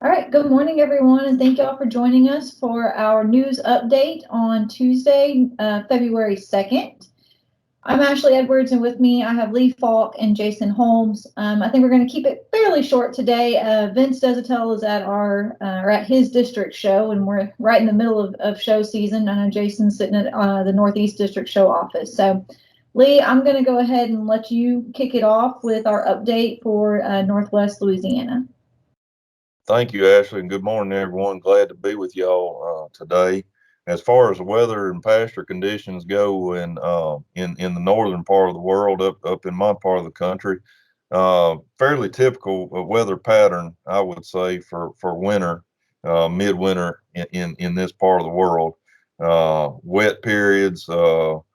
All right, good morning, everyone, and thank y'all for joining us for our news update on Tuesday, February 2nd. I'm Ashley Edwards, and with me I have Lee Falk and Jason Holmes. I think we're going to keep it fairly short today. Vince Desautel is at his district show, and we're right in the middle of show season. I know Jason's sitting at the Northeast District Show office. So, Lee, I'm going to go ahead and let you kick it off with our update for Northwest Louisiana. Thank you, Ashley, and good morning, everyone. Glad to be with y'all today. As far as the weather and pasture conditions go, in the northern part of the world, up in my part of the country, fairly typical weather pattern, I would say, for winter, midwinter in this part of the world. Wet periods, followed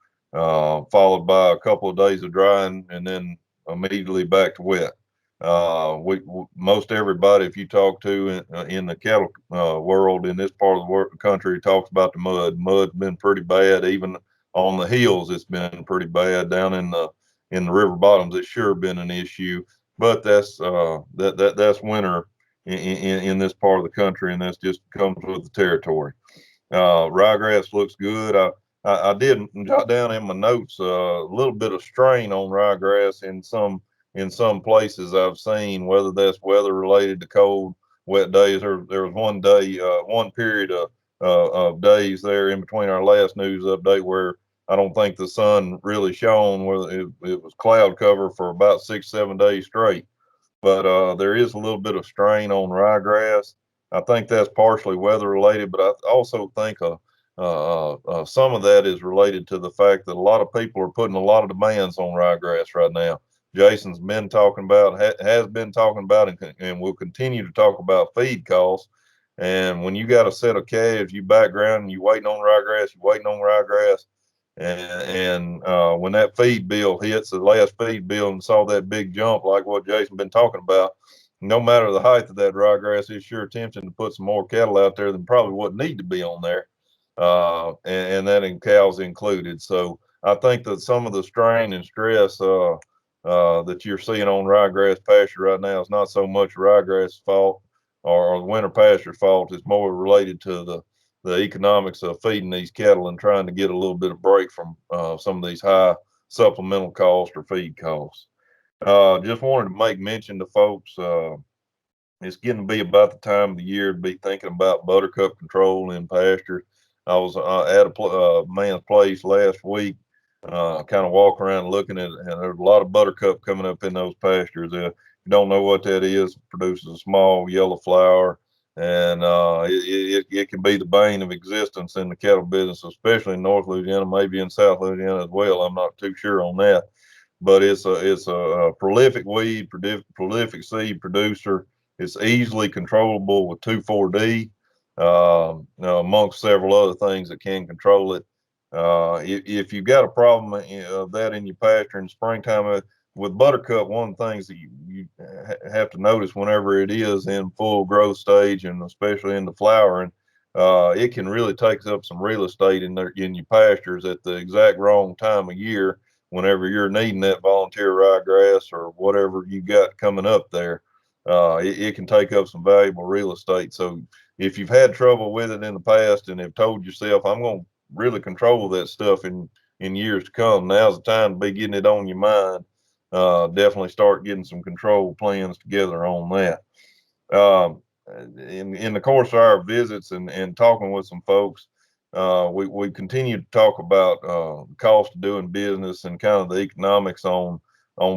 by a couple of days of drying, and then immediately back to wet. Most everybody, if you talk to in the cattle world in this part of the country, talks about the mud. Mud's been pretty bad, even on the hills. It's been pretty bad down in the river bottoms. It's sure been an issue, but that's winter in this part of the country, and that's just comes with the territory. Ryegrass looks good. I did jot down in my notes a little bit of strain on ryegrass in some places I've seen, whether that's weather related to cold, wet days. There was one day, one period of days there in between our last news update where I don't think the sun really shone, where it was cloud cover for about 6, 7 days straight. But there is a little bit of strain on ryegrass. I think that's partially weather related, but I also think some of that is related to the fact that a lot of people are putting a lot of demands on ryegrass right now. Jason's been talking about, has been talking about, and will continue to talk about feed costs. And when you got a set of calves, you background and you waiting on ryegrass, you waiting on ryegrass, and when that feed bill hits the last feed bill and saw that big jump like what Jason been talking about, no matter the height of that ryegrass, it's sure tempting to put some more cattle out there than probably what need to be on there, and that in cows included. So I think that some of the strain and stress that you're seeing on ryegrass pasture right now is not so much ryegrass fault or the winter pasture fault. It's more related to the economics of feeding these cattle and trying to get a little bit of break from some of these high supplemental costs or feed costs. Just wanted to make mention to folks, it's getting to be about the time of the year to be thinking about buttercup control in pasture. I was at a man's place last week, kind of walking around looking at it, and there's a lot of buttercup coming up in those pastures. If you don't know what that is, it produces a small yellow flower, and it can be the bane of existence in the cattle business, especially in North Louisiana, maybe in South Louisiana as well. I'm not too sure on that, but it's a prolific weed, prolific seed producer. It's easily controllable with 2,4-D, amongst several other things that can control it. If you've got a problem of that in your pasture in springtime, with buttercup, one of the things that you have to notice whenever it is in full growth stage, and especially in the flowering, it can really take up some real estate in your pastures at the exact wrong time of year. Whenever you're needing that volunteer ryegrass or whatever you got coming up there, it can take up some valuable real estate. So if you've had trouble with it in the past and have told yourself, I'm going to really control that stuff in years to come, now's the time to be getting it on your mind. Definitely start getting some control plans together on that. Um, in the course of our visits and talking with some folks, we continue to talk about the cost of doing business and kind of the economics on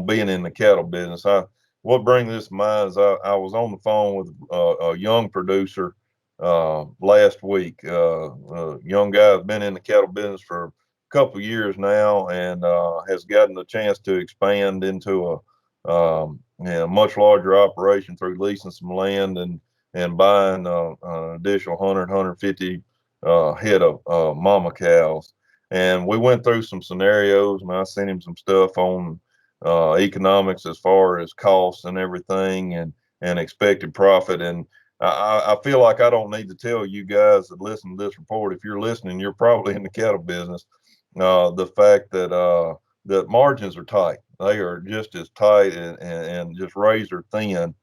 being in the cattle business. What brings this to mind is I was on the phone with a young producer last week. A young guy has been in the cattle business for a couple of years now, and has gotten the chance to expand into much larger operation through leasing some land and buying an additional 150 head of mama cows. And we went through some scenarios, and I sent him some stuff on economics as far as costs and everything, and expected profit. And I feel like I don't need to tell you guys that listen to this report. If you're listening, you're probably in the cattle business. The fact that margins are tight. They are just as tight and just razor thin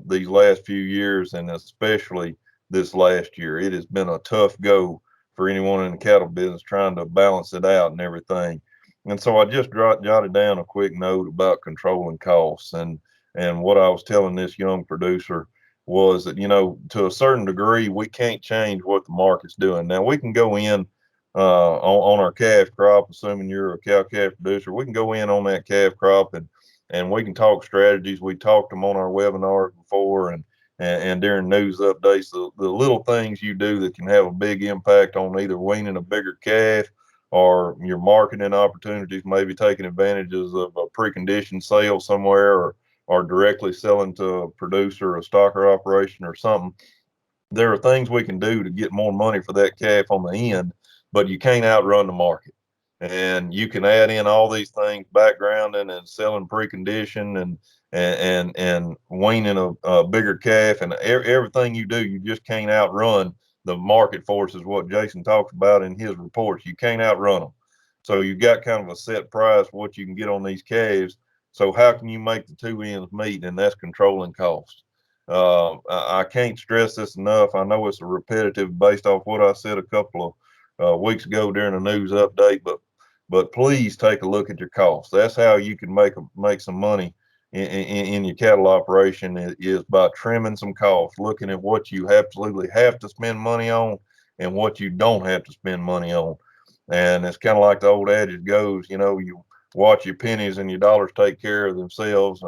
these last few years, and especially this last year. It has been a tough go for anyone in the cattle business trying to balance it out and everything. And so I just jotted down a quick note about controlling costs. And what I was telling this young producer was that, to a certain degree, we can't change what the market's doing. Now, we can go in on our calf crop, assuming you're a cow calf producer, we can go in on that calf crop and we can talk strategies. We talked them on our webinars before and during news updates, the little things you do that can have a big impact on either weaning a bigger calf or your marketing opportunities, maybe taking advantages of a preconditioned sale somewhere or directly selling to a producer, a stocker operation or something. There are things we can do to get more money for that calf on the end, but you can't outrun the market. And you can add in all these things, backgrounding and selling precondition and weaning a bigger calf and everything you do, you just can't outrun the market forces. What Jason talks about in his reports, you can't outrun them. So you got kind of a set price what you can get on these calves. So how can you make the two ends meet? And that's controlling costs. I can't stress this enough. I know it's a repetitive based off what I said a couple of weeks ago during a news update, but please take a look at your costs. That's how you can make some money in your cattle operation is by trimming some costs, looking at what you absolutely have to spend money on and what you don't have to spend money on. And it's kind of like the old adage goes, you watch your pennies and your dollars take care of themselves,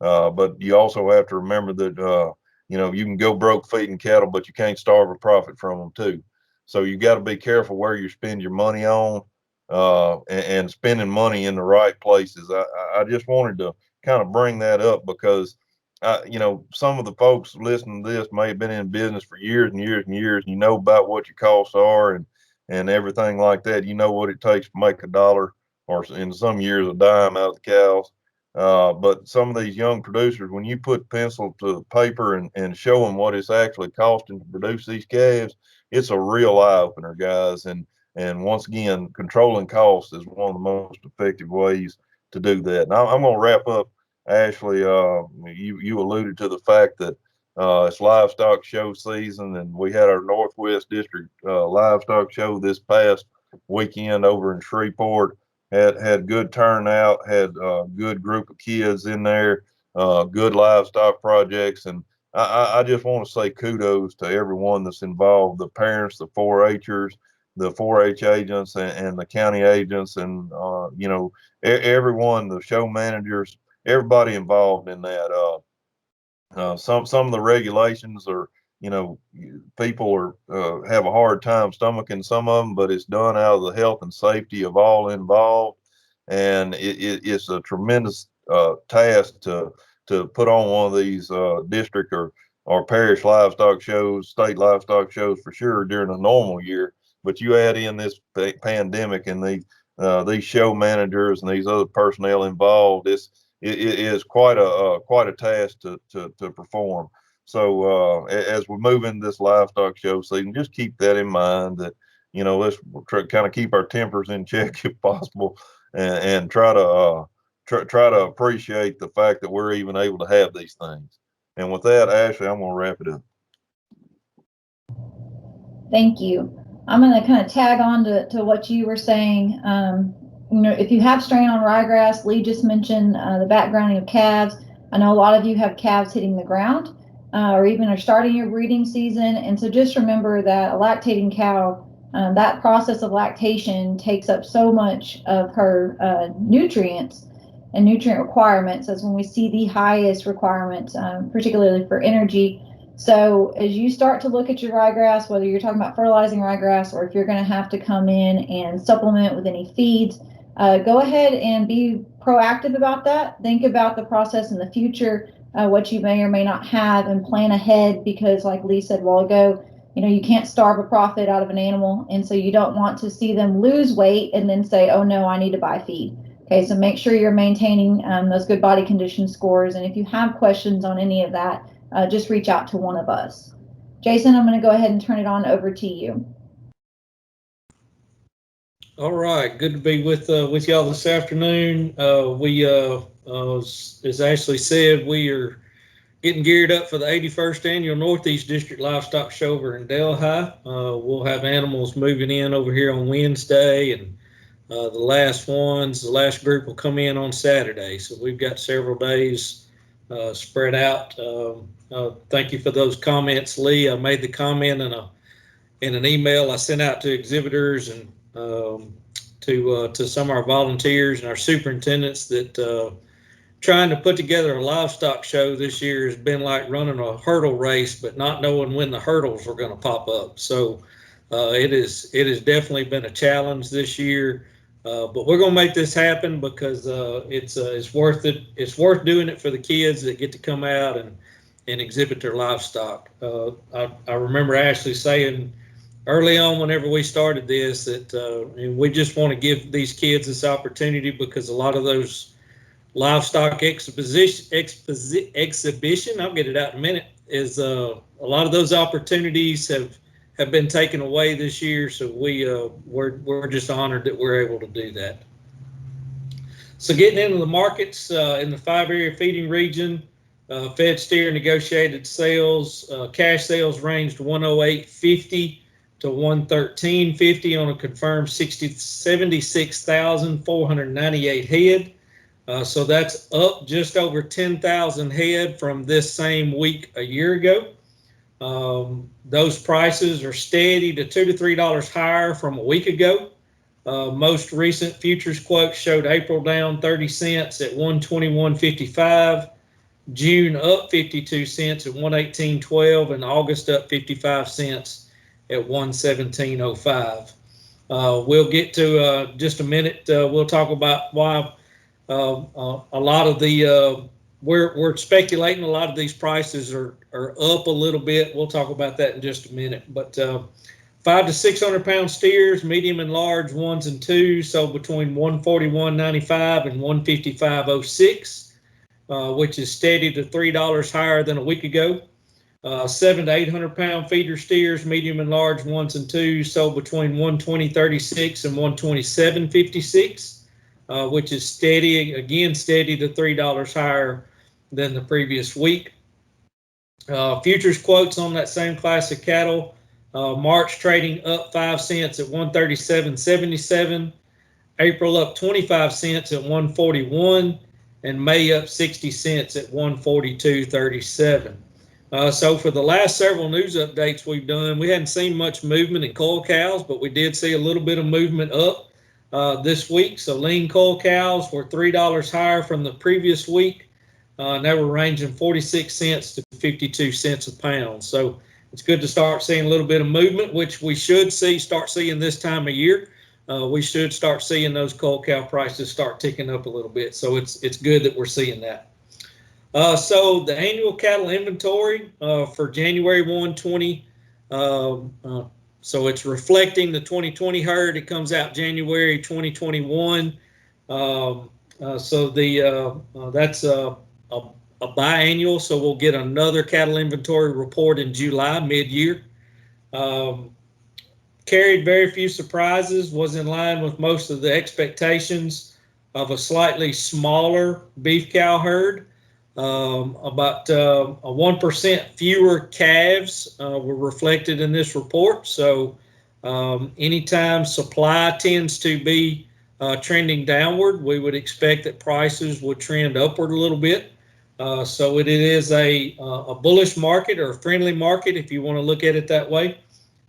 but you also have to remember that, you can go broke feeding cattle, but you can't starve a profit from them too. So you got to be careful where you spend your money on, and spending money in the right places. I just wanted to kind of bring that up because, some of the folks listening to this may have been in business for years and years and years. And you know about what your costs are and everything like that. You know what it takes to make a dollar or in some years a dime out of the cows. But some of these young producers, when you put pencil to paper and show them what it's actually costing to produce these calves, it's a real eye opener, guys. And once again, controlling costs is one of the most effective ways to do that. And I'm going to wrap up. Ashley, you alluded to the fact that it's livestock show season, and we had our Northwest District livestock show this past weekend over in Shreveport. Had good turnout, had a good group of kids in there, good livestock projects, and I just want to say kudos to everyone that's involved, the parents, the 4-Hers, the 4-H agents, and the county agents, and everyone, the show managers, everybody involved in that. Some of the regulations are, people are have a hard time stomaching some of them, but it's done out of the health and safety of all involved, and it's a tremendous task to put on one of these district or parish livestock shows, state livestock shows for sure during a normal year. But you add in this pandemic and these show managers and these other personnel involved, it is quite a task to perform. So as we move into this livestock show season, just keep that in mind that let's kind of keep our tempers in check if possible, and try to appreciate the fact that we're even able to have these things. And with that, Ashley, I'm going to wrap it up. Thank you. I'm going to kind of tag on to what you were saying. If you have strain on ryegrass, Lee just mentioned the backgrounding of calves. I know a lot of you have calves hitting the ground or even are starting your breeding season. And so just remember that a lactating cow, that process of lactation takes up so much of her nutrients and nutrient requirements, as when we see the highest requirements, particularly for energy. So as you start to look at your ryegrass, whether you're talking about fertilizing ryegrass or if you're going to have to come in and supplement with any feeds, go ahead and be proactive about that. Think about the process in the future, what you may or may not have, and plan ahead, because like Lee said a while ago, you can't starve a profit out of an animal. And so you don't want to see them lose weight and then say, oh no, I need to buy feed. Okay, so make sure you're maintaining those good body condition scores. And if you have questions on any of that, just reach out to one of us. Jason, I'm going to go ahead and turn it on over to you. All right, good to be with y'all this afternoon. We, as Ashley said, we are getting geared up for the 81st annual Northeast District Livestock Show over in Delhi. We'll have animals moving in over here on Wednesday, and the last group will come in on Saturday. So we've got several days spread out. Thank you for those comments, Lee. I made the comment in an email I sent out to exhibitors and to some of our volunteers and our superintendents that trying to put together a livestock show this year has been like running a hurdle race, but not knowing when the hurdles are going to pop up. So it has definitely been a challenge this year, but we're going to make this happen because it's worth it. It's worth doing it for the kids that get to come out and exhibit their livestock. I remember Ashley saying early on, whenever we started this, that and we just want to give these kids this opportunity because a lot of those livestock exhibition, I'll get it out in a minute, is a lot of those opportunities have been taken away this year. So we're just honored that we're able to do that. So getting into the markets in the 5-area feeding region, fed steer negotiated sales, cash sales ranged 108.50 to 113.50 on a confirmed 76,498 head. So that's up just over 10,000 head from this same week a year ago. Those prices are steady to $2 to $3 higher from a week ago. Most recent futures quotes showed April down 30 cents at 121.55, June up 52 cents at 118.12, and August up 55 cents at 117.05. We'll get to just a minute. We'll talk about why a lot of the we're speculating a lot of these prices are up a little bit. We'll talk about that in just a minute. But 500 to 600 pound steers, medium and large, 1s and 2s, sold between 141.95 and 155.06, which is steady to $3 higher than a week ago. 700 to 800 pound feeder steers, medium and large, 1s and 2s, sold between 120.36 and 127.56. Which is steady to $3 higher than the previous week. Futures quotes on that same class of cattle, March trading up 5 cents at 137.77, April up 25 cents at 141, and May up 60 cents at 142.37. So for the last several news updates we've done, we hadn't seen much movement in coil cows, but we did see a little bit of movement up this week. So lean coil cows were $3 higher from the previous week. And they were ranging 46 cents to 52 cents a pound. So it's good to start seeing a little bit of movement, which we should start seeing this time of year. We should start seeing those coil cow prices start ticking up a little bit. So it's good that we're seeing that. So the annual cattle inventory for January 1, 20, so it's reflecting the 2020 herd. It comes out January 2021. So that's a biannual. So we'll get another cattle inventory report in July, mid-year. Carried very few surprises, was in line with most of the expectations of a slightly smaller beef cow herd. About a 1% fewer calves were reflected in this report. So anytime supply tends to be trending downward, we would expect that prices would trend upward a little bit. So it is a bullish market or a friendly market, if you want to look at it that way.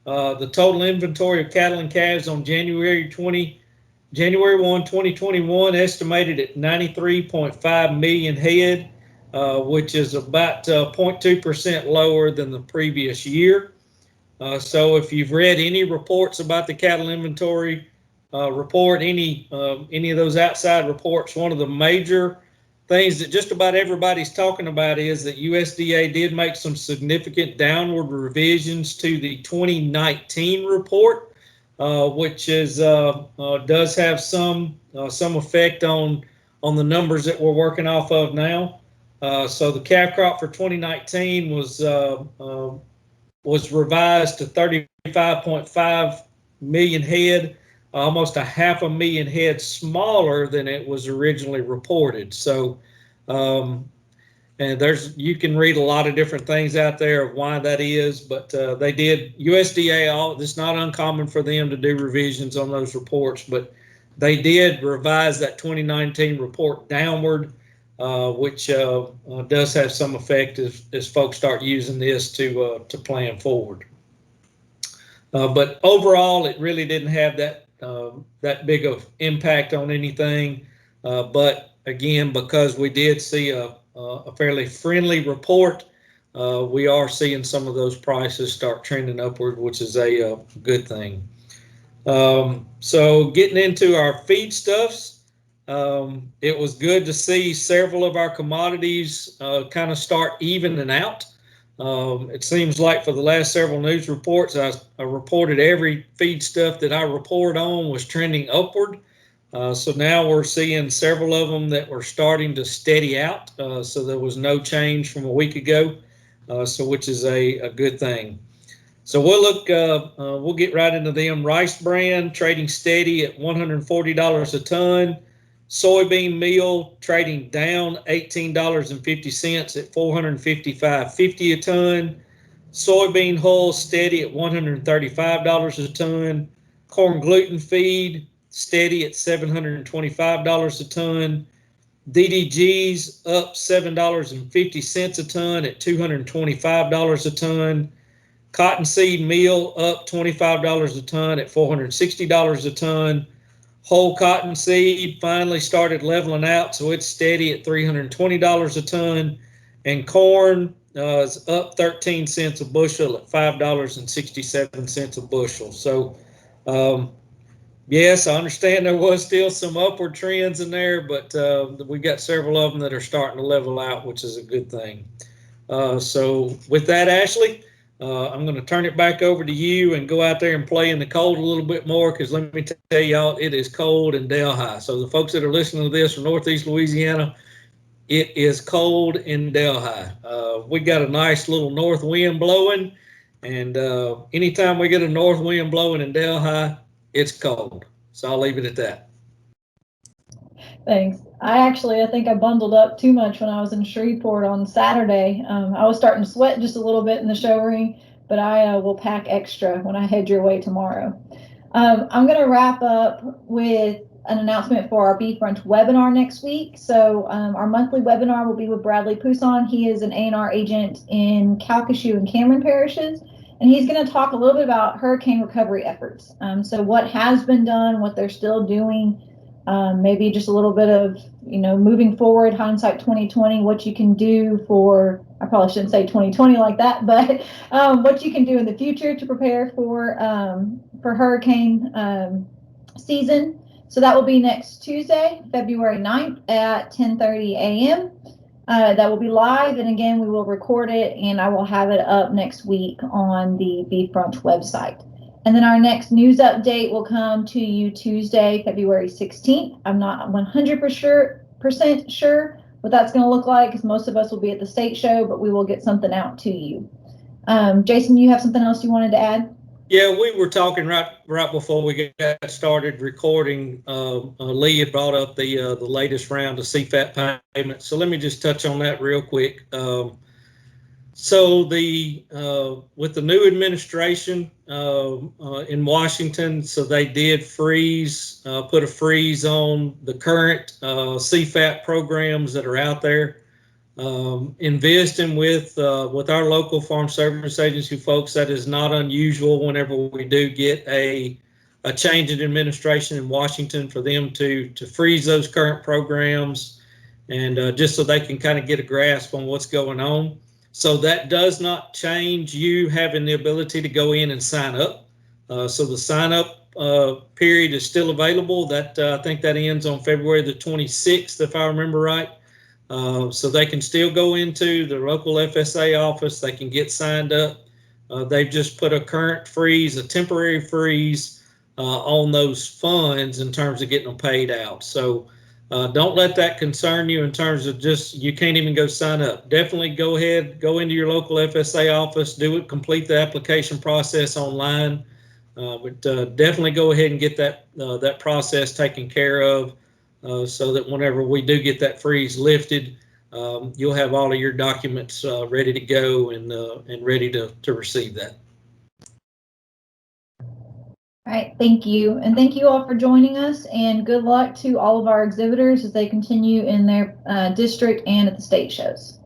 The total inventory of cattle and calves on January 1, 2021, estimated at 93.5 million head. Which is about 0.2% lower than the previous year. So if you've read any reports about the cattle inventory report, any of those outside reports, one of the major things that just about everybody's talking about is that USDA did make some significant downward revisions to the 2019 report, which is does have some effect on the numbers that we're working off of now. So the calf crop for 2019 was revised to 35.5 million head, almost 500,000 head smaller than it was originally reported. So And you can read a lot of different things out there of why that is, but they did, USDA, it's not uncommon for them to do revisions on those reports, but they did revise that 2019 report downward, which does have some effect as folks start using this to plan forward. But overall, it really didn't have that big of impact on anything. But again, because we did see a fairly friendly report, we are seeing some of those prices start trending upward, which is a good thing. So getting into our feedstuffs, it was good to see several of our commodities kind of start evening out. It seems like for the last several news reports, I reported every feedstuff that I report on was trending upward. So now we're seeing several of them that were starting to steady out. So there was no change from a week ago, which is a good thing. So we'll get right into them. Rice bran trading steady at $140 a ton. Soybean meal trading down $18.50 at $455.50 a ton. Soybean hull steady at $135 a ton. Corn gluten feed steady at $725 a ton. DDGs up $7.50 a ton at $225 a ton. Cottonseed meal up $25 a ton at $460 a ton. Whole cottonseed finally started leveling out, so it's steady at $320 a ton. And corn is up 13 cents a bushel at $5.67 a bushel. So, yes, I understand there was still some upward trends in there, but we got several of them that are starting to level out, which is a good thing. So with that, Ashley, I'm going to turn it back over to you and go out there and play in the cold a little bit more, because let me tell y'all, it is cold in Delhi. So the folks that are listening to this from Northeast Louisiana, it is cold in Delhi. We got a nice little north wind blowing, and anytime we get a north wind blowing in Delhi, it's cold. So I'll leave it at that. Thanks. I think I bundled up too much when I was in Shreveport on Saturday. I was starting to sweat just a little bit in the show ring, but I will pack extra when I head your way tomorrow. I'm going to wrap up with an announcement for our Beef Brunch webinar next week. So our monthly webinar will be with Bradley Pousson. He is an A&R agent in Calcasieu and Cameron parishes, and he's going to talk a little bit about hurricane recovery efforts. So what has been done, what they're still doing, maybe just a little bit of, moving forward, hindsight 2020, what you can do for, I probably shouldn't say 2020 like that, but what you can do in the future to prepare for hurricane season. So that will be next Tuesday, February 9th at 10:30 a.m. That will be live, and again, we will record it, and I will have it up next week on the Beef Brunch website. And then our next news update will come to you Tuesday, February 16th. I'm not 100% sure what that's going to look like, because most of us will be at the state show, but we will get something out to you. Jason, you have something else you wanted to add? Yeah, we were talking right before we got started recording. Lee had brought up the latest round of CFAP payments. So let me just touch on that real quick. So with the new administration in Washington, so they did put a freeze on the current CFAP programs that are out there. Investing with our local Farm Service Agency folks, that is not unusual whenever we do get a change in administration in Washington, for them to freeze those current programs, and just so they can kind of get a grasp on what's going on. So that does not change you having the ability to go in and sign up. So the sign up period is still available. That I think that ends on February the 26th, if I remember right. So they can still go into the local FSA office. They can get signed up. They've just put a current freeze, a temporary freeze on those funds in terms of getting them paid out. So don't let that concern you in terms of just you can't even go sign up. Definitely go ahead, go into your local FSA office, complete the application process online. But definitely go ahead and get that process taken care of, so that whenever we do get that freeze lifted, you'll have all of your documents ready to go and ready to receive that. All right, thank you. And thank you all for joining us, and good luck to all of our exhibitors as they continue in their district and at the state shows.